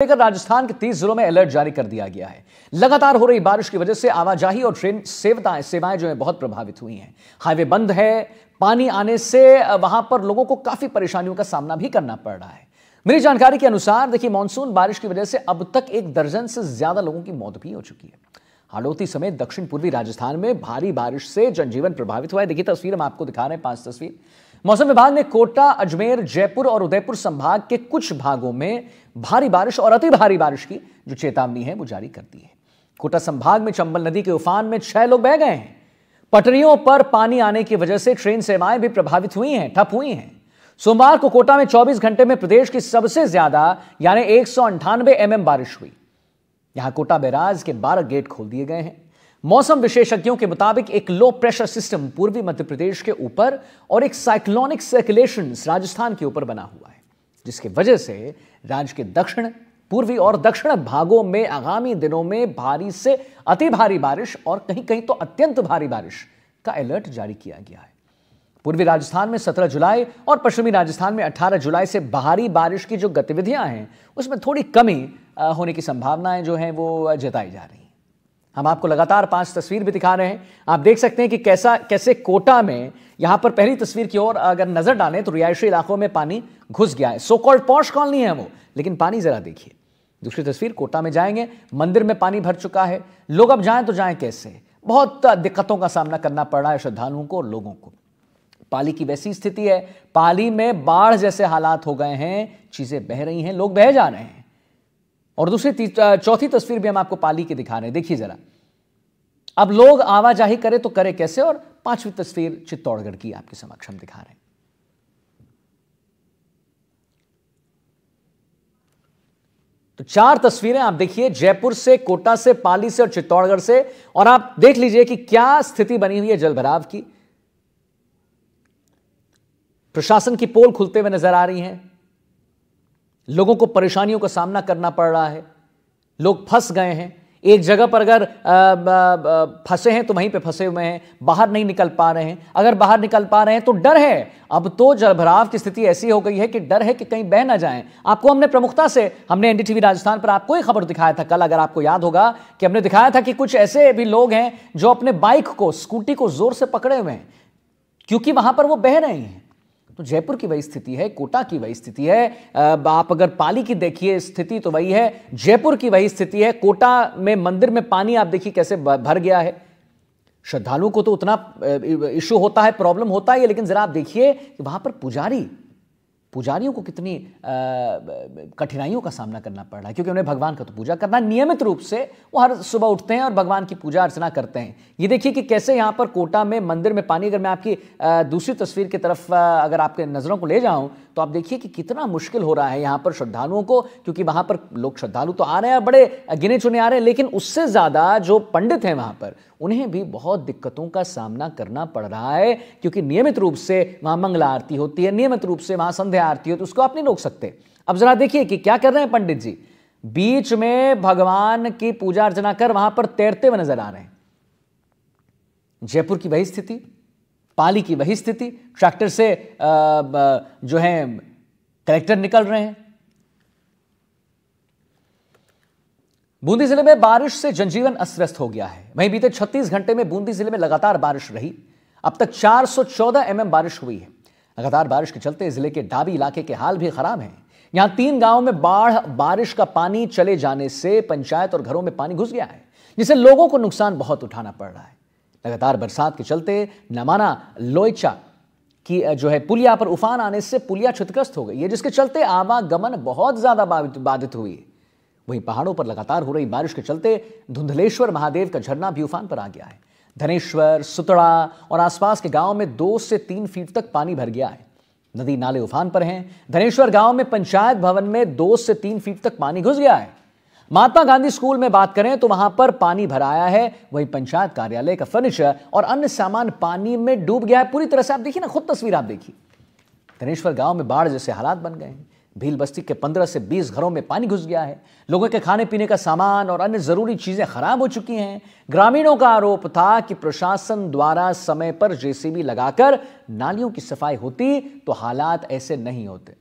लेकर राजस्थान के 30 जिलों में अलर्ट जारी कर दिया गया है। लगातार हो रही बारिश की वजह से आवाजाही और ट्रेन सेवाएं जो है बहुत प्रभावित हुई हैं। हाईवे बंद है, पानी आने से वहां पर लोगों को काफी परेशानियों का सामना भी करना पड़ रहा है। मेरी जानकारी के अनुसार देखिए, मानसून बारिश की वजह से अब तक 1 दर्जन से ज्यादा लोगों की मौत भी हो चुकी है। हाड़ौती समेत दक्षिण पूर्वी राजस्थान में भारी बारिश से जनजीवन प्रभावित हुआ है। देखिए तस्वीर हम आपको दिखा रहे हैं, 5 तस्वीर। मौसम विभाग ने कोटा, अजमेर, जयपुर और उदयपुर संभाग के कुछ भागों में भारी बारिश और अति भारी बारिश की जो चेतावनी है वो जारी कर दी है। कोटा संभाग में चंबल नदी के उफान में 6 लोग बह गए हैं। पटरियों पर पानी आने की वजह से ट्रेन सेवाएं भी प्रभावित हुई हैं, ठप हुई हैं। सोमवार को कोटा में 24 घंटे में प्रदेश की सबसे ज्यादा यानी 198 mm बारिश हुई। यहां कोटा बैराज के 12 गेट खोल दिए गए हैं। मौसम विशेषज्ञों के मुताबिक एक लो प्रेशर सिस्टम पूर्वी मध्य प्रदेश के ऊपर और एक साइक्लोनिक सर्कुलेशन राजस्थान के ऊपर बना हुआ है, जिसकी वजह से राज्य के दक्षिण, पूर्वी और दक्षिण भागों में आगामी दिनों में भारी से अति भारी बारिश और कहीं कहीं तो अत्यंत भारी बारिश का अलर्ट जारी किया गया है। पूर्वी राजस्थान में 17 जुलाई और पश्चिमी राजस्थान में 18 जुलाई से भारी बारिश की जो गतिविधियां हैं उसमें थोड़ी कमी होने की संभावनाएं जो हैं वो जताई जा रही हैं। हम आपको लगातार 5 तस्वीर भी दिखा रहे हैं। आप देख सकते हैं कि कैसे कोटा में, यहां पर पहली तस्वीर की ओर अगर नजर डालें तो रिहायशी इलाकों में पानी घुस गया है। सो कॉल्ड पॉश कॉलोनी है वो, लेकिन पानी जरा देखिए। दूसरी तस्वीर, कोटा में जाएंगे, मंदिर में पानी भर चुका है। लोग अब जाएं तो जाएं कैसे? बहुत दिक्कतों का सामना करना पड़ रहा है श्रद्धालुओं को और लोगों को। पाली की वैसी स्थिति है, पाली में बाढ़ जैसे हालात हो गए हैं, चीजें बह रही हैं, लोग बह जा रहे हैं। और चौथी तस्वीर भी हम आपको पाली की दिखा रहे हैं, देखिए जरा। अब लोग आवाजाही करे तो करे कैसे? और 5वीं तस्वीर चित्तौड़गढ़ की आपके समक्ष हम दिखा रहे हैं। तो 4 तस्वीरें आप देखिए, जयपुर से, कोटा से, पाली से और चित्तौड़गढ़ से। और आप देख लीजिए कि क्या स्थिति बनी हुई है जलभराव की। प्रशासन की पोल खुलते हुए नजर आ रही हैं। लोगों को परेशानियों का सामना करना पड़ रहा है। लोग फंस गए हैं। एक जगह पर अगर फंसे हैं तो वहीं पे फंसे हुए हैं, बाहर नहीं निकल पा रहे हैं। अगर बाहर निकल पा रहे हैं तो डर है। अब तो जलभराव की स्थिति ऐसी हो गई है कि डर है कि कहीं बह ना जाएं। आपको हमने प्रमुखता से, हमने एनडीटीवी राजस्थान पर आपको ही खबर दिखाया था कल, अगर आपको याद होगा, कि हमने दिखाया था कि कुछ ऐसे भी लोग हैं जो अपने बाइक को, स्कूटी को जोर से पकड़े हुए हैं क्योंकि वहां पर वो बह रहे हैं। तो जयपुर की वही स्थिति है, कोटा की वही स्थिति है। आप अगर पाली की देखिए स्थिति तो वही है, जयपुर की वही स्थिति है। कोटा में मंदिर में पानी आप देखिए कैसे भर गया है। श्रद्धालुओं को तो उतना इशू होता है, प्रॉब्लम होता है, लेकिन जरा आप देखिए कि वहां पर पुजारियों को कितनी कठिनाइयों का सामना करना पड़ रहा है, क्योंकि उन्हें भगवान का तो पूजा करना नियमित रूप से, वो हर सुबह उठते हैं और भगवान की पूजा अर्चना करते हैं। ये देखिए कि कैसे यहाँ पर कोटा में मंदिर में पानी, अगर मैं आपकी दूसरी तस्वीर की तरफ अगर आपके नज़रों को ले जाऊं तो आप देखिए कि कितना मुश्किल हो रहा है यहाँ पर श्रद्धालुओं को, क्योंकि वहाँ पर लोग श्रद्धालु तो आ रहे हैं, बड़े गिने चुने आ रहे हैं, लेकिन उससे ज़्यादा जो पंडित हैं वहाँ पर, उन्हें भी बहुत दिक्कतों का सामना करना पड़ रहा है, क्योंकि नियमित रूप से वहाँ मंगला आरती होती है, नियमित रूप से वहाँ संध्या आरती होती है, उसको आप नहीं रोक सकते। अब जरा देखिए कि क्या कर रहे हैं पंडित जी, बीच में भगवान की पूजा अर्चना कर वहां पर तैरते हुए नजर आ रहे हैं। जयपुर की वही स्थिति, पाली की वही स्थिति। ट्रैक्टर से जो है कलेक्टर निकल रहे हैं। बूंदी जिले में बारिश से जनजीवन अस्त-व्यस्त हो गया है। वहीं बीते 36 घंटे में बूंदी जिले में लगातार बारिश रही। अब तक 414 mm बारिश हुई है। लगातार बारिश के चलते जिले के डाबी इलाके के हाल भी खराब हैं। यहां 3 गांवों में बारिश का पानी चले जाने से पंचायत और घरों में पानी घुस गया है, जिससे लोगों को नुकसान बहुत उठाना पड़ रहा है। लगातार बरसात के चलते नमाना लोईचा की जो है पुलिया पर उफान आने से पुलिया क्षतिग्रस्त हो गई है, जिसके चलते आवागमन बहुत ज्यादा बाधित हुई है। वहीं पहाड़ों पर लगातार हो रही बारिश के चलते धुंधलेश्वर महादेव का झरना भी उफान पर आ गया है। धनेश्वर, सुतड़ा और आसपास के गांव में 2 से 3 फीट तक पानी भर गया है। नदी नाले उफान पर हैं। धनेश्वर गांव में पंचायत भवन में 2 से 3 फीट तक पानी घुस गया है। महात्मा गांधी स्कूल में बात करें तो वहां पर पानी भर आया है। वहीं पंचायत कार्यालय का फर्नीचर और अन्य सामान पानी में डूब गया है पूरी तरह से। आप देखिए ना, खुद तस्वीर आप देखिए। धनेश्वर गांव में बाढ़ जैसे हालात बन गए हैं। भील बस्ती के 15 से 20 घरों में पानी घुस गया है। लोगों के खाने पीने का सामान और अन्य जरूरी चीजें खराब हो चुकी हैं। ग्रामीणों का आरोप था कि प्रशासन द्वारा समय पर जेसीबी लगाकर नालियों की सफाई होती तो हालात ऐसे नहीं होते।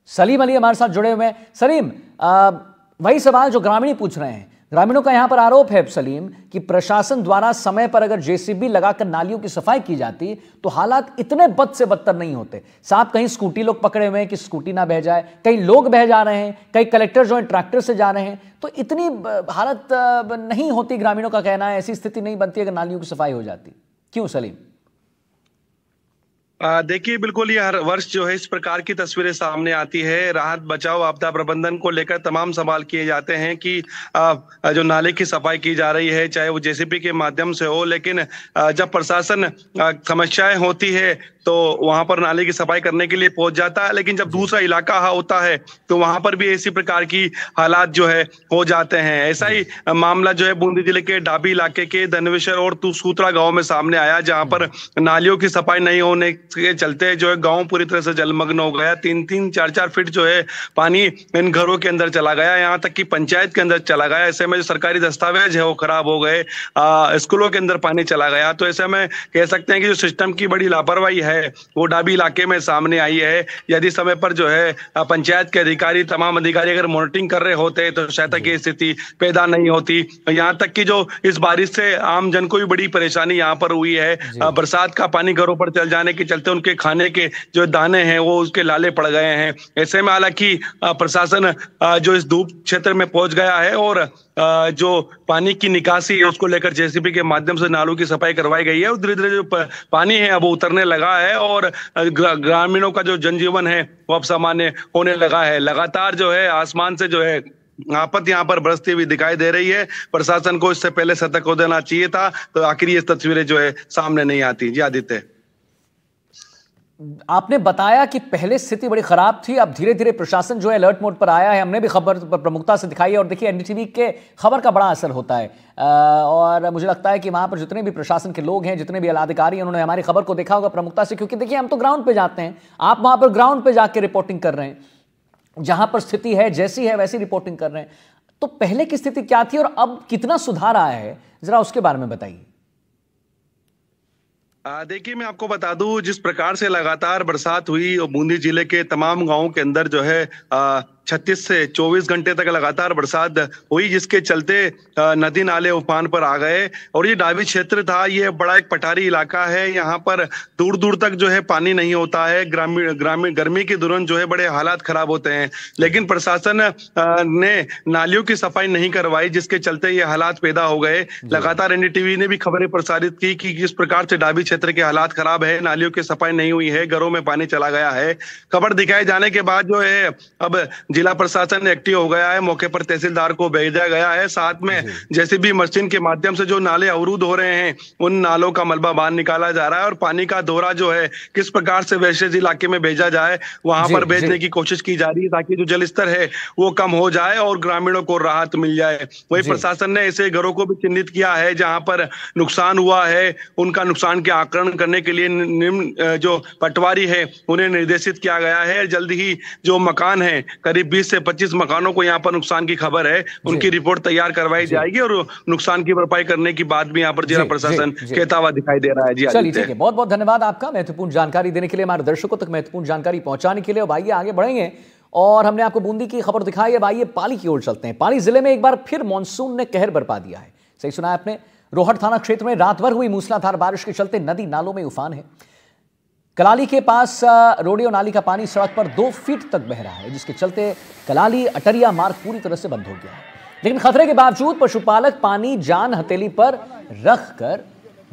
सलीम अली हमारे साथ जुड़े हुए हैं। सलीम, वही सवाल जो ग्रामीण पूछ रहे हैं। ग्रामीणों का यहां पर आरोप है सलीम कि प्रशासन द्वारा समय पर अगर जेसीबी लगाकर नालियों की सफाई की जाती तो हालात इतने बद से बदतर नहीं होते। साहब, कहीं स्कूटी लोग पकड़े हुए हैं कि स्कूटी ना बह जाए, कई लोग बह जा रहे हैं, कई कलेक्टर जो है ट्रैक्टर से जा रहे हैं, तो इतनी हालत नहीं होती। ग्रामीणों का कहना है ऐसी स्थिति नहीं बनती अगर नालियों की सफाई हो जाती। क्यों सलीम? देखिए, बिल्कुल ये हर वर्ष जो है इस प्रकार की तस्वीरें सामने आती है। राहत बचाव आपदा प्रबंधन को लेकर तमाम सवाल किए जाते हैं कि जो नाले की सफाई की जा रही है चाहे वो जेसीबी के माध्यम से हो, लेकिन जब प्रशासन समस्याएं होती है तो वहां पर नाले की सफाई करने के लिए पहुंच जाता है, लेकिन जब दूसरा इलाका होता है तो वहां पर भी ऐसी प्रकार की हालात जो है हो जाते हैं। ऐसा ही मामला जो है बूंदी जिले के डाबी इलाके के धनवेश्वर और सूत्रा गांव में सामने आया, जहां पर नालियों की सफाई नहीं होने के चलते जो है गांव पूरी तरह से जलमग्न हो गया। 3-3, 4-4 फीट जो है पानी इन घरों के अंदर चला गया, यहाँ तक कि पंचायत के अंदर चला गया। ऐसे में जो सरकारी दस्तावेज है वो खराब हो गए, स्कूलों के अंदर पानी चला गया। तो ऐसे में कह सकते हैं कि जो सिस्टम की बड़ी लापरवाही है वो डाबी इलाके में सामने आई है। यदि समय पर जो है पंचायत के अधिकारी, तमाम अधिकारी अगर मॉनिटरिंग कर रहे होते तो शायद तक ये स्थिति पैदा नहीं होती। यहाँ तक कि जो इस बारिश से आम जन को भी बड़ी परेशानी यहाँ पर हुई है। बरसात का पानी घरों पर चल जाने के चलते उनके खाने के जो दाने हैं वो उसके लाले पड़ गए हैं। ऐसे में हालांकि प्रशासन जो इस धूप क्षेत्र में पहुंच गया है और जो पानी की निकासी है उसको लेकर जेसीबी के माध्यम से नालों की सफाई करवाई गई है। धीरे धीरे जो पानी है अब उतरने लगा है और ग्रामीणों का जो जनजीवन है वो अब सामान्य होने लगा है। लगातार जो है आसमान से जो है आफत यहाँ पर बरसती हुई दिखाई दे रही है। प्रशासन को इससे पहले सतर्क हो देना चाहिए था, तो आखिर ये तस्वीरें जो है सामने नहीं आती। जी आदित्य, आपने बताया कि पहले स्थिति बड़ी खराब थी, अब धीरे धीरे प्रशासन जो है अलर्ट मोड पर आया है। हमने भी खबर पर प्रमुखता से दिखाई है और देखिए एनडीटीवी के खबर का बड़ा असर होता है और मुझे लगता है कि वहां पर जितने भी प्रशासन के लोग हैं, जितने भी आलाधिकारी हैं, उन्होंने हमारी खबर को देखा होगा प्रमुखता से, क्योंकि देखिए हम तो ग्राउंड पे जाते हैं, आप वहां पर ग्राउंड पे जाके रिपोर्टिंग कर रहे हैं, जहां पर स्थिति है जैसी है वैसी रिपोर्टिंग कर रहे हैं। तो पहले की स्थिति क्या थी और अब कितना सुधार आया है, जरा उसके बारे में बताइए। देखिए, मैं आपको बता दूं, जिस प्रकार से लगातार बरसात हुई और बूंदी जिले के तमाम गांवों के अंदर जो है 36 से 24 घंटे तक लगातार बरसात हुई, जिसके चलते नदी नाले उफान पर आ गए। और ये डाबी क्षेत्र था, ये बड़ा एक पठारी इलाका है, यहाँ पर दूर दूर तक जो है पानी नहीं होता है। ग्रामीण गर्मी के दौरान जो है बड़े हालात खराब होते हैं, लेकिन प्रशासन ने नालियों की सफाई नहीं करवाई, जिसके चलते ये हालात पैदा हो गए। लगातार एनडीटीवी ने भी खबरें प्रसारित की कि किस प्रकार से डाबी क्षेत्र के हालात खराब है, नालियों की सफाई नहीं हुई है, घरों में पानी चला गया है। खबर दिखाए जाने के बाद जो है अब जिला प्रशासन एक्टिव हो गया है, मौके पर तहसीलदार को भेजा गया है। साथ में जेसीबी मशीन के माध्यम से जो नाले अवरुद्ध हो रहे हैं उन नालों का मलबा बाहर निकाला जा रहा है और पानी का दौरा जो है किस प्रकार से वैसे इलाके में भेजा जाए वहां पर भेजने की कोशिश की जा रही है, ताकि जो जल स्तर है वो कम हो जाए और ग्रामीणों को राहत मिल जाए। वही प्रशासन ने ऐसे घरों को भी चिन्हित किया है जहां पर नुकसान हुआ है, उनका नुकसान के आकलन करने के लिए निम्न जो पटवारी है उन्हें निर्देशित किया गया है। जल्द ही जो मकान है, करीब 20 से 25 मकानों को यहाँ पर नुकसान की खबर है, उनकी रिपोर्ट तैयार करवाई जाएगी और नुकसान की भरपाई करने की बात भी यहाँ पर जिला प्रशासन कहता हुआ दिखाई दे रहा है। जी चलिए, ठीक है, बहुत बहुत धन्यवाद आपका महत्वपूर्ण जानकारी देने के लिए, हमारे दर्शकों तक महत्वपूर्ण जानकारी पहुंचाने के लिए। अब आइए आगे बढ़ेंगे और हमने आपको बूंदी की खबर दिखाई। अब आइए पाली की ओर चलते हैं। पाली जिले में एक बार फिर मानसून ने कहर बरपा दिया है। सही सुना आपने, रोहट थाना क्षेत्र में रात भर हुई मूसलाधार बारिश के चलते नदी नालों में उफान है। कलाली के पास रोडियो नाली का पानी सड़क पर 2 फीट तक बह रहा है, जिसके चलते कलाली अटरिया मार्ग पूरी तरह से बंद हो गया है। लेकिन खतरे के बावजूद पशुपालक पानी जान हथेली पर रख कर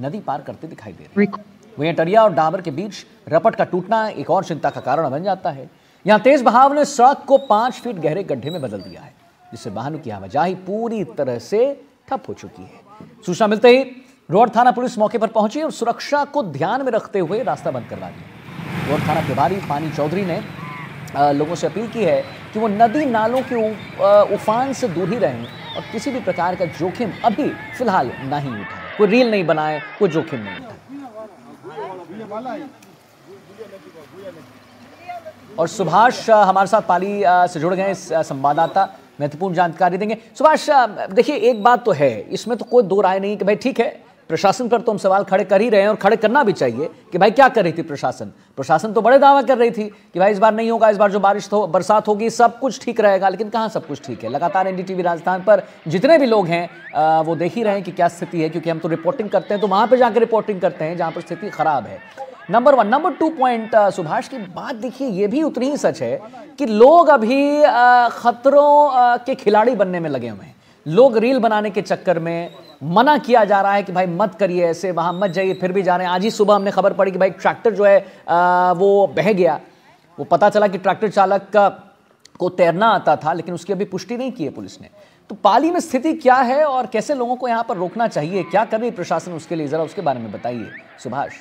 नदी पार करते दिखाई दे रहे हैं। वहीं अटरिया और डाबर के बीच रपट का टूटना एक और चिंता का कारण बन जाता है। यहां तेज बहाव ने सड़क को 5 फीट गहरे गड्ढे में बदल दिया है, जिससे वाहनों की आवाजाही पूरी तरह से ठप हो चुकी है। सूचना मिलते ही रोहट थाना पुलिस मौके पर पहुंची और सुरक्षा को ध्यान में रखते हुए रास्ता बंद करवा दिया। रोहट थाना प्रभारी पानी चौधरी ने लोगों से अपील की है कि वो नदी नालों के उफान से दूर ही रहें और किसी भी प्रकार का जोखिम अभी फिलहाल नहीं उठाए, कोई रील नहीं बनाए, कोई जोखिम नहीं उठाए। और सुभाष हमारे साथ पाली से जुड़ गए संवाददाता, महत्वपूर्ण जानकारी देंगे। सुभाष, देखिए एक बात तो है, इसमें तो कोई दो राय नहीं कि भाई ठीक है प्रशासन पर तो हम सवाल खड़े कर ही रहे हैं और खड़े करना भी चाहिए कि भाई क्या कर रही थी प्रशासन तो बड़े दावा कर रही थी कि भाई इस बार नहीं होगा, इस बार जो बरसात होगी सब कुछ ठीक रहेगा, लेकिन कहाँ सब कुछ ठीक है। लगातार एनडीटीवी राजस्थान पर जितने भी लोग हैं वो देख ही रहे हैं कि क्या स्थिति है, क्योंकि हम तो रिपोर्टिंग करते हैं तो वहां पर जाकर रिपोर्टिंग करते हैं जहां पर स्थिति खराब है। नंबर 1। नंबर 2 पॉइंट सुभाष की बात देखिए, ये भी उतनी ही सच है कि लोग अभी खतरों के खिलाड़ी बनने में लगे हुए हैं। लोग रील बनाने के चक्कर में मना किया जा रहा है कि भाई मत करिए ऐसे, वहां मत जाइए, फिर भी जा रहे हैं। आज ही सुबह हमने खबर पड़ी कि भाई ट्रैक्टर जो है वो बह गया। वो पता चला कि ट्रैक्टर चालक को तैरना आता था, लेकिन उसकी अभी पुष्टि नहीं की है पुलिस ने। तो पाली में स्थिति क्या है और कैसे लोगों को यहां पर रोकना चाहिए, क्या कर रही प्रशासन उसके लिए, जरा उसके बारे में बताइए सुभाष।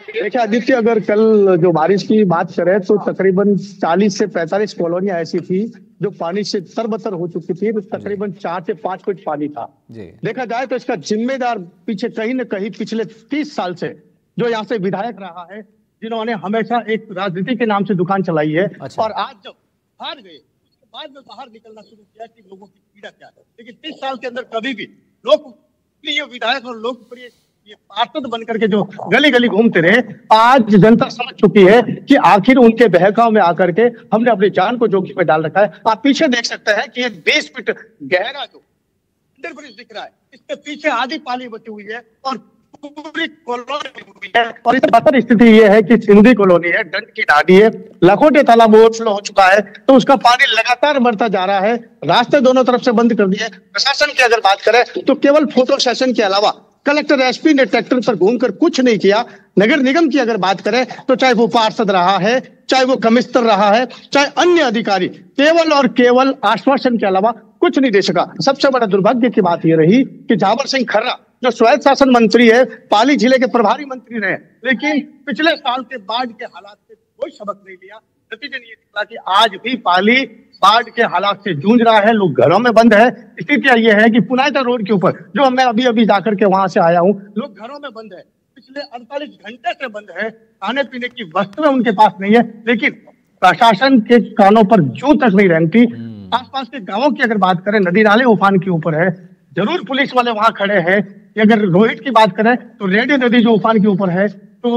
देखिए आदित्य, अगर कल जो बारिश की बात करें तो तकरीबन 40 से 45 कॉलोनियां ऐसी थी जो पानी से तरबतर हो चुकी थी। तो तकरीबन 4 से 5 फुट पानी था। देखा जाए तो इसका जिम्मेदार पीछे कहीं न कहीं पिछले 30 साल से जो यहाँ से विधायक रहा है, जिन्होंने हमेशा एक राजनीति के नाम से दुकान चलाई है। और आज जब हार गए उसके बाद में बाहर निकलना शुरू किया कि लोगों की पीड़ा क्या है। लेकिन 30 साल के अंदर कभी भी लोकप्रिय विधायक और लोकप्रिय ये पार्षद बनकर के जो गली गली घूमते रहे, आज जनता समझ चुकी है कि आखिर उनके बहकाव में आकर के हमने अपनी जान को जोखिम में डाल रखा है। आप पीछे देख सकते हैं कि ये 20 फीट गहरा जो अंडर ब्रिज दिख रहा है, इसके पीछे आधी पानी बची हुई है और पूरी कॉलोनी हुई है। और इससे बदतर स्थिति ये है कि सिंधी कॉलोनी है, डंड की ढाडी है, लखोटे तालाब ओवरफ्लो हो चुका है, तो उसका पानी लगातार बढ़ता जा रहा है। रास्ते दोनों तरफ से बंद कर दिए। प्रशासन की अगर बात करें तो केवल फोटो सेशन के अलावा कलेक्टर एसपी ने ट्रैक्टर पर घूमकर कुछ नहीं किया। नगर निगम की अगर बात करें तो चाहे वो पार्षद रहा है, चाहे वो कमिश्नर रहा है, चाहे अन्य अधिकारी, केवल और केवल आश्वासन के अलावा कुछ नहीं दे सका। सबसे बड़ा दुर्भाग्य की बात यह रही कि जावर सिंह खर्रा जो स्वायत्त शासन मंत्री है, पाली जिले के प्रभारी मंत्री रहे, लेकिन पिछले साल के बाढ़ के हालात से कोई सबक नहीं लिया। नतीजन ये निकला कि आज भी पाली बाढ़ के हालात से जूझ रहा है, लोग घरों में बंद है। स्थिति यह है कि पुनायता रोड के ऊपर जो मैं अभी जाकर के वहां से आया हूँ, लोग घरों में बंद है, पिछले 48 घंटे से बंद है। खाने पीने की वस्तुएं उनके पास नहीं है, लेकिन प्रशासन के कानों पर जूं तक नहीं रेंगती। आसपास के गांवों की अगर बात करें, नदी नाले उफान के ऊपर है, जरूर पुलिस वाले वहां खड़े हैं। अगर रोहित की बात करें तो रेडी नदी जो उफान के ऊपर है, तो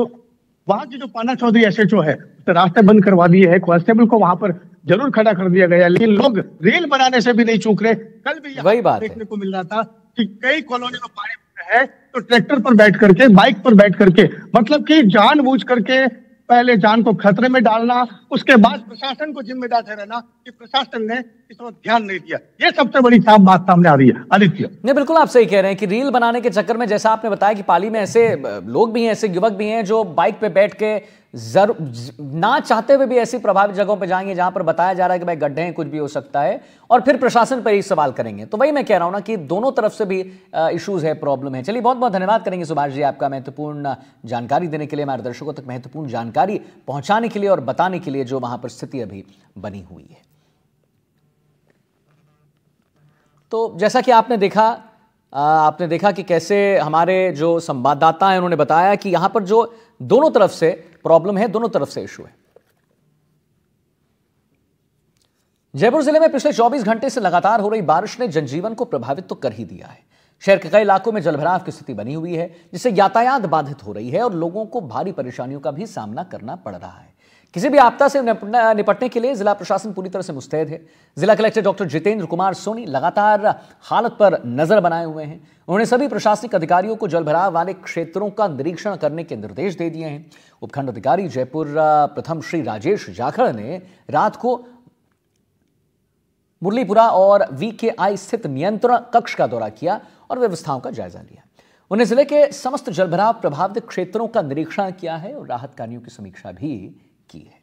वहां की जो पाना चौधरी एसएचओ है, तो रास्ते बंद करवा दिए है, कांस्टेबल को वहां पर जरूर खड़ा कर दिया गया, लेकिन लोग रील बनाने से भी नहीं चूक रहे। कल भी वही बात देखने को मिल रहा था कि कई कॉलोनी में पानी है तो ट्रैक्टर पर बैठ करके, बाइक पर बैठ करके, मतलब कि जानबूझ करके पहले जान को खतरे में डालना, उसके बाद प्रशासन को जिम्मेदार ठहराना कि प्रशासन ने इस वक्त ध्यान नहीं दिया। ये सबसे बड़ी साफ बात सामने आ रही है आदित्य। नहीं, बिल्कुल आप सही कह रहे हैं कि रील बनाने के चक्कर में, जैसा आपने बताया कि पाली में ऐसे लोग भी हैं, ऐसे युवक भी हैं जो बाइक पे बैठ के ना चाहते हुए भी ऐसी प्रभावित जगहों पे जाएंगे जहां पर बताया जा रहा है कि भाई गड्ढे हैं, कुछ भी हो सकता है, और फिर प्रशासन पर ही सवाल करेंगे। तो वही मैं कह रहा हूं ना कि दोनों तरफ से भी इश्यूज है, प्रॉब्लम है। चलिए, बहुत बहुत धन्यवाद करेंगे सुभाष जी आपका महत्वपूर्ण जानकारी देने के लिए, हमारे दर्शकों तक महत्वपूर्ण जानकारी पहुंचाने के लिए और बताने के लिए जो वहां पर स्थिति अभी बनी हुई है। तो जैसा कि आपने देखा कि कैसे हमारे जो संवाददाता हैं उन्होंने बताया कि यहां पर जो दोनों तरफ से प्रॉब्लम है, दोनों तरफ से इशू है। जयपुर जिले में पिछले 24 घंटे से लगातार हो रही बारिश ने जनजीवन को प्रभावित तो कर ही दिया है। शहर के कई इलाकों में जलभराव की स्थिति बनी हुई है, जिससे यातायात बाधित हो रही है और लोगों को भारी परेशानियों का भी सामना करना पड़ रहा है। किसी भी आपदा से निपटने के लिए जिला प्रशासन पूरी तरह से मुस्तैद है। जिला कलेक्टर डॉक्टर जितेंद्र कुमार सोनी लगातार हालत पर नजर बनाए हुए हैं। उन्होंने सभी प्रशासनिक अधिकारियों को जलभराव वाले क्षेत्रों का निरीक्षण करने के निर्देश दे दिए हैं। उपखंड अधिकारी जयपुर प्रथम श्री राजेश जाखड़ ने रात को मुरलीपुरा और VKI स्थित नियंत्रण कक्ष का दौरा किया और व्यवस्थाओं का जायजा लिया। उन्हें जिले के समस्त जलभराव प्रभावित क्षेत्रों का निरीक्षण किया है और राहत कार्यों की समीक्षा भी की है।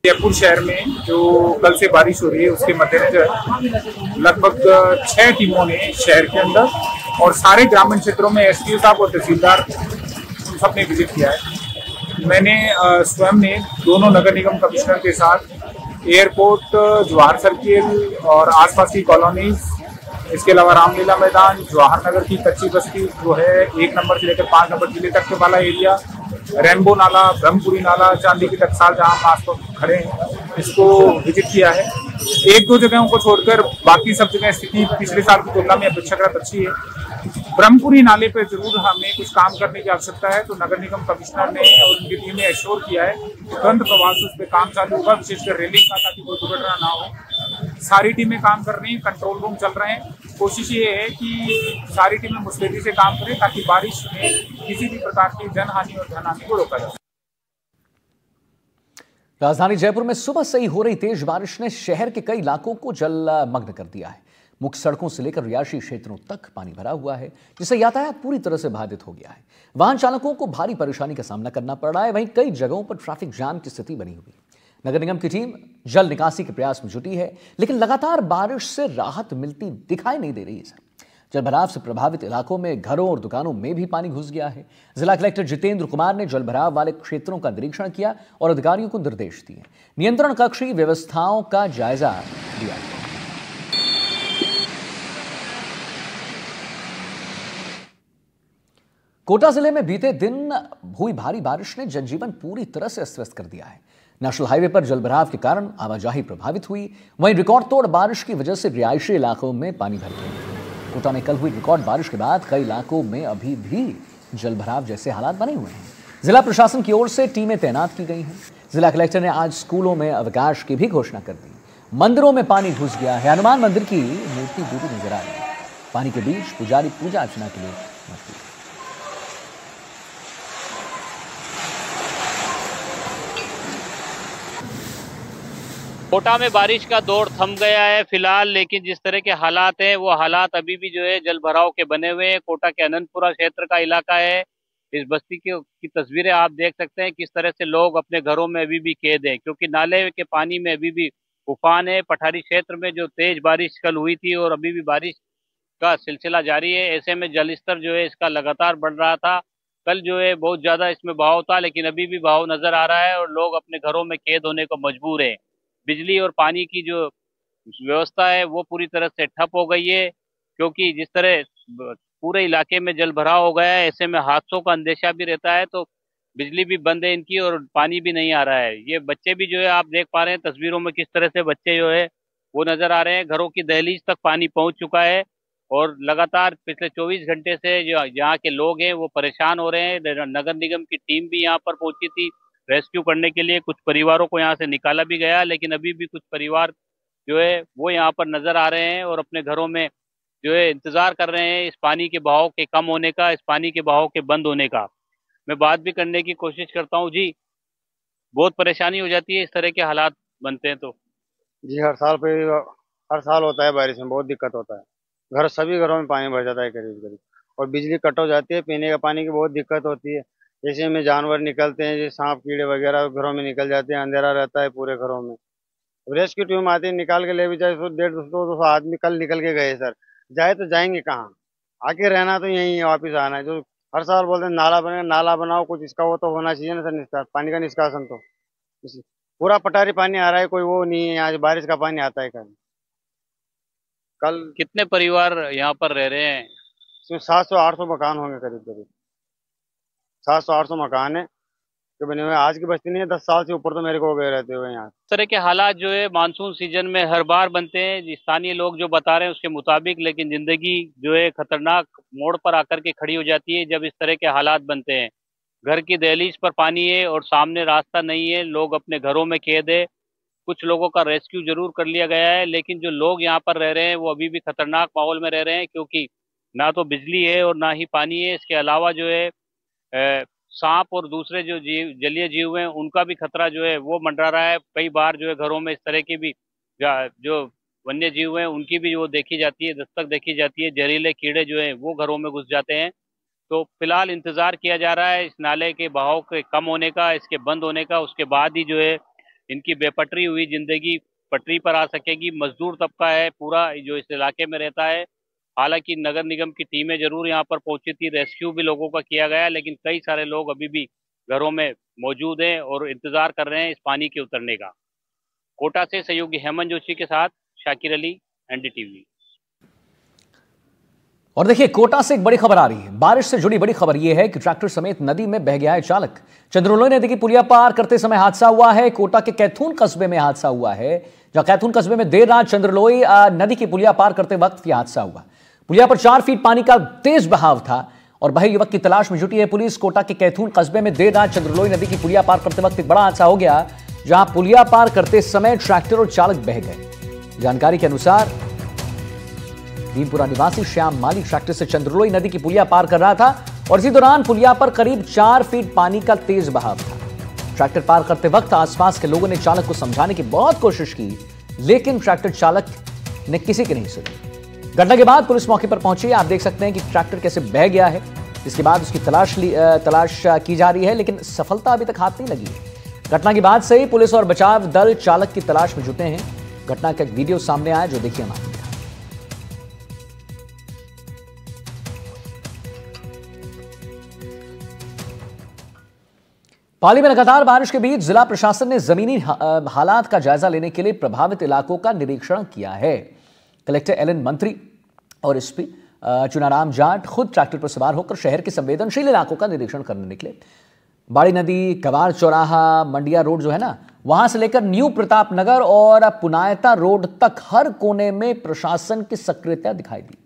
जयपुर शहर में जो कल से बारिश हो रही है उसके मद्देनजर लगभग 6 टीमों ने शहर के अंदर और सारे ग्रामीण क्षेत्रों में SDO साहब और तहसीलदार सबने विजिट किया है। मैंने स्वयं ने दोनों नगर निगम कमिश्नर के साथ एयरपोर्ट, जवाहर सर्किल और आसपास की कॉलोनीज, इसके अलावा रामलीला मैदान, जवाहर नगर की कच्ची बस्ती जो है 1 नंबर से लेकर 5 नंबर जिले तक के वाला एरिया, रेनबो नाला, ब्रह्मपुरी नाला, चांदी की टकसाल जहाँ हम आस पास खड़े हैं, इसको विजिट किया है। एक दो जगहों को छोड़कर बाकी सब जगह स्थिति पिछले साल की तुलना में अपेक्षाकृत अच्छी है। ब्रह्मपुरी नाले पर जरूर हमें कुछ काम करने की आवश्यकता है, तो नगर निगम कमिश्नर ने और उनकी टीम ने एश्योर किया है तुरंत प्रभाव से उस पर काम चालू होगा, विशेषकर रेलिंग का, ताकि कोई दुर्घटना ना हो। सारी टीमें काम कर रही हैं, कंट्रोल रूम चल रहे हैं। कोशिश ये है कि सारी टीमें मुस्तैदी से काम करें ताकि बारिश में किसी भी प्रकार की जनहानि और धनहानि को रोका जा सके। राजधानी जयपुर में सुबह से ही हो रही तेज बारिश ने शहर के कई इलाकों को जलमग्न कर दिया है। मुख्य सड़कों से लेकर रिहायशी क्षेत्रों तक पानी भरा हुआ है, जिससे यातायात पूरी तरह से बाधित हो गया है। वाहन चालकों को भारी परेशानी का सामना करना पड़ रहा है। वहीं कई जगहों पर ट्रैफिक जाम की स्थिति बनी हुई है। नगर निगम की टीम जल निकासी के प्रयास में जुटी है, लेकिन लगातार बारिश से राहत मिलती दिखाई नहीं दे रही है। सर, जलभराव से प्रभावित इलाकों में घरों और दुकानों में भी पानी घुस गया है। जिला कलेक्टर जितेंद्र कुमार ने जलभराव वाले क्षेत्रों का निरीक्षण किया और अधिकारियों को निर्देश दिए। नियंत्रण कक्ष की व्यवस्थाओं का जायजा लिया। कोटा जिले में बीते दिन हुई भारी बारिश ने जनजीवन पूरी तरह से अस्त व्यस्त कर दिया है। नेशनल हाईवे पर जलभराव के कारण आवाजाही प्रभावित हुई। वहीं रिकॉर्ड तोड़ बारिश की वजह से रिहायशी इलाकों में पानी भर गया। कोटा में कल हुई रिकॉर्ड बारिश के बाद कई इलाकों में अभी भी जलभराव जैसे हालात बने हुए हैं। जिला प्रशासन की ओर से टीमें तैनात की गई हैं। जिला कलेक्टर ने आज स्कूलों में अवकाश की भी घोषणा कर दी। मंदिरों में पानी घुस गया है। हनुमान मंदिर की मूर्ति डूबी नजर आ रही है। पानी के बीच पुजारी पूजा अर्चना के लिए मजबूर। कोटा में बारिश का दौर थम गया है फिलहाल, लेकिन जिस तरह के हालात हैं वो हालात अभी भी जो है जल भराव के बने हुए हैं। कोटा के अनंतपुरा क्षेत्र का इलाका है। इस बस्ती की तस्वीरें आप देख सकते हैं किस तरह से लोग अपने घरों में अभी भी कैद हैं, क्योंकि नाले के पानी में अभी भी उफान है। पठारी क्षेत्र में जो तेज बारिश कल हुई थी और अभी भी बारिश का सिलसिला जारी है। ऐसे में जलस्तर जो है इसका लगातार बढ़ रहा था। कल जो है बहुत ज्यादा इसमें बहाव था, लेकिन अभी भी बहाव नजर आ रहा है और लोग अपने घरों में कैद होने को मजबूर है। बिजली और पानी की जो व्यवस्था है वो पूरी तरह से ठप हो गई है, क्योंकि जिस तरह पूरे इलाके में जल भराव हो गया है, ऐसे में हादसों का अंदेशा भी रहता है। तो बिजली भी बंद है इनकी और पानी भी नहीं आ रहा है। ये बच्चे भी जो है आप देख पा रहे हैं तस्वीरों में किस तरह से बच्चे जो है वो नजर आ रहे हैं। घरों की दहलीज तक पानी पहुंच चुका है और लगातार पिछले 24 घंटे से जो यहाँ के लोग हैं वो परेशान हो रहे हैं। नगर निगम की टीम भी यहाँ पर पहुंची थी रेस्क्यू करने के लिए। कुछ परिवारों को यहाँ से निकाला भी गया, लेकिन अभी भी कुछ परिवार जो है वो यहाँ पर नजर आ रहे हैं और अपने घरों में जो है इंतजार कर रहे हैं इस पानी के बहाव के कम होने का, इस पानी के बहाव के बंद होने का। मैं बात भी करने की कोशिश करता हूँ। जी, बहुत परेशानी हो जाती है इस तरह के हालात बनते हैं तो? जी, हर साल होता है, बारिश में बहुत दिक्कत होता है। सभी घरों में पानी भर जाता है करीब करीब, और बिजली कट हो जाती है। पीने का पानी की बहुत दिक्कत होती है। जैसे में जानवर निकलते हैं, जैसे सांप कीड़े वगैरह घरों में निकल जाते हैं। अंधेरा रहता है पूरे घरों में। रेस्क्यू टीम आती है, निकाल के ले भी जाए। 150-200 आदमी कल निकल के गए सर। जाए तो जाएंगे कहाँ? आके रहना तो यहीं है, वापिस आना है। जो हर साल बोलते हैं नाला बनेगा, नाला बनाओ, कुछ इसका वो तो होना चाहिए ना सर, निष्कासन, पानी का निष्कासन। तो पूरा पटारी पानी आ रहा है, कोई वो नहीं है। आज बारिश का पानी आता है। कल कितने परिवार यहाँ पर रह रहे हैं? इसमें 700-800 मकान होंगे करीब करीब। 700-800 मकान है जो बने हुए। आज की बस्ती नहीं है, 10 साल से ऊपर तो मेरे को हो गए रहते हुए यहाँ। इस तरह के हालात जो है मानसून सीजन में हर बार बनते हैं, स्थानीय लोग जो बता रहे हैं उसके मुताबिक। लेकिन जिंदगी जो है खतरनाक मोड़ पर आकर के खड़ी हो जाती है जब इस तरह के हालात बनते हैं। घर की दहलीज पर पानी है और सामने रास्ता नहीं है, लोग अपने घरों में कैद है। कुछ लोगों का रेस्क्यू जरूर कर लिया गया है, लेकिन जो लोग यहाँ पर रह रहे हैं वो अभी भी खतरनाक माहौल में रह रहे हैं, क्योंकि ना तो बिजली है और ना ही पानी है। इसके अलावा जो है सांप और दूसरे जो जलीय जीव हैं उनका भी खतरा जो है वो मंडरा रहा है। कई बार जो है घरों में इस तरह की भी जो वन्य जीव हैं उनकी भी वो देखी जाती है, दस्तक देखी जाती है। जहरीले कीड़े जो हैं वो घरों में घुस जाते हैं। तो फिलहाल इंतजार किया जा रहा है इस नाले के बहाव के कम होने का, इसके बंद होने का। उसके बाद ही जो है इनकी बेपटरी हुई जिंदगी पटरी पर आ सकेगी। मजदूर तबका है पूरा जो इस इलाके में रहता है। हालांकि नगर निगम की टीमें जरूर यहाँ पर पहुंची थी, रेस्क्यू भी लोगों का किया गया, लेकिन कई सारे लोग अभी भी घरों में मौजूद हैं और इंतजार कर रहे हैं इस पानी के उतरने का। कोटा से सहयोगी हेमंत जोशी के साथ शाकिर अली, एनडीटीवी। और देखिए, कोटा से एक बड़ी खबर आ रही है। बारिश से जुड़ी बड़ी खबर यह है कि ट्रैक्टर समेत नदी में बह गया है चालक। चंद्रोलोई नदी की पुलिया पार करते समय हादसा हुआ है। कोटा के कैथून कस्बे में हादसा हुआ है, जहां कैथून कस्बे में देर रात चंद्रलोई नदी की पुलिया पार करते वक्त यह हादसा हुआ। पुलिया पर 4 फीट पानी का तेज बहाव था और बहे युवक की तलाश में जुटी है पुलिस। कोटा के कैथून कस्बे में देर रात चंद्रलोई नदी की पुलिया पार करते वक्त एक बड़ा हादसा हो गया, जहां पुलिया पार करते समय ट्रैक्टर और चालक बह गए। जानकारी के अनुसार भीमपुरा निवासी श्याम माली ट्रैक्टर से चंद्रलोई नदी की पुलिया पार कर रहा था और इसी दौरान पुलिया पर करीब 4 फीट पानी का तेज बहाव था। ट्रैक्टर पार करते वक्त आसपास के लोगों ने चालक को समझाने की बहुत कोशिश की, लेकिन ट्रैक्टर चालक ने किसी की नहीं सुनी। घटना के बाद पुलिस मौके पर पहुंची। आप देख सकते हैं कि ट्रैक्टर कैसे बह गया है। इसके बाद उसकी तलाश की जा रही है, लेकिन सफलता अभी तक हाथ नहीं लगी है। घटना के बाद से ही पुलिस और बचाव दल चालक की तलाश में जुटे हैं। घटना का एक वीडियो सामने आया, जो देखिए हम। पाली में लगातार बारिश के बीच जिला प्रशासन ने जमीनी हालात का जायजा लेने के लिए प्रभावित इलाकों का निरीक्षण किया है। कलेक्टर एलएन मंत्री और एसपी चुनाराम जाट खुद ट्रैक्टर पर सवार होकर शहर के संवेदनशील इलाकों का निरीक्षण करने निकले। बाड़ी नदी, कवार चौराहा, मंडिया रोड जो है ना, वहां से लेकर न्यू प्रताप नगर और पुनायता रोड तक हर कोने में प्रशासन की सक्रियता दिखाई दी।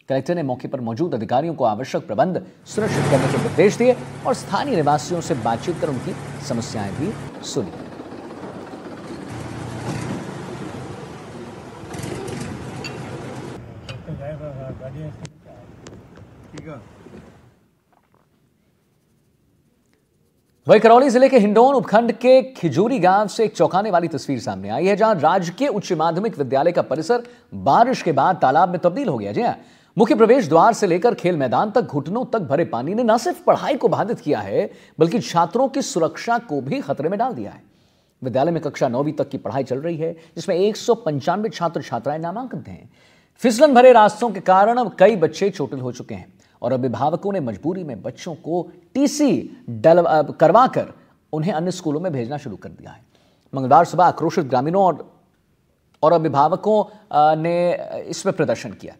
कलेक्टर ने मौके पर मौजूद अधिकारियों को आवश्यक प्रबंध सुनिश्चित करने के निर्देश दिए और स्थानीय निवासियों से बातचीत कर उनकी समस्याएं भी सुनी। वही करौली जिले के हिंडौन उपखंड के खिजूरी गांव से एक चौंकाने वाली तस्वीर सामने आई है, जहां राजकीय उच्च माध्यमिक विद्यालय का परिसर बारिश के बाद तालाब में तब्दील हो गया। जी हां, मुख्य प्रवेश द्वार से लेकर खेल मैदान तक घुटनों तक भरे पानी ने न सिर्फ पढ़ाई को बाधित किया है, बल्कि छात्रों की सुरक्षा को भी खतरे में डाल दिया है। विद्यालय में कक्षा 9वीं तक की पढ़ाई चल रही है, जिसमें 195 छात्र छात्राएं नामांकित हैं। फिसलन भरे रास्तों के कारण अब कई बच्चे चोटिल हो चुके हैं और अभिभावकों ने मजबूरी में बच्चों को टीसी करवाकर उन्हें अन्य स्कूलों में भेजना शुरू कर दिया है। मंगलवार सुबह आक्रोशित ग्रामीणों और अभिभावकों ने इसमें प्रदर्शन किया।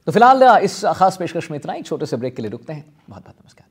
तो फिलहाल इस खास पेशकश में इतना ही। छोटे से ब्रेक के लिए रुकते हैं। बहुत बहुत नमस्कार।